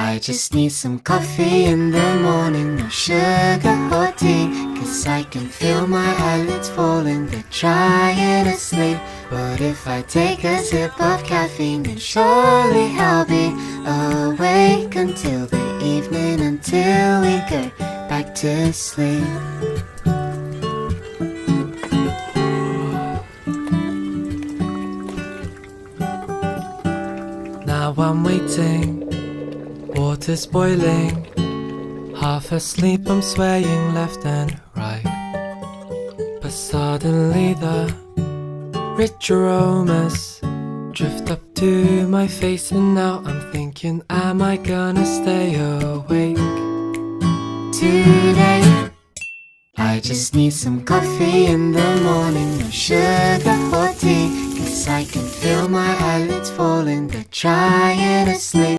I just need some coffee in the morning, no sugar or tea, 'cause I can feel my eyelids falling, they're trying to sleep. But if I take a sip of caffeine, then surely I'll be awake until the evening, until we go back to sleep. Now I'm waiting, water's boiling, half asleep I'm swaying left and right. But suddenly the rich aromas drift up to my face, and now I'm thinking, am I gonna stay awake Today I just need some coffee in the morning, no sugar or tea, 'cause I can feel my eyelids falling, they're trying to sleep.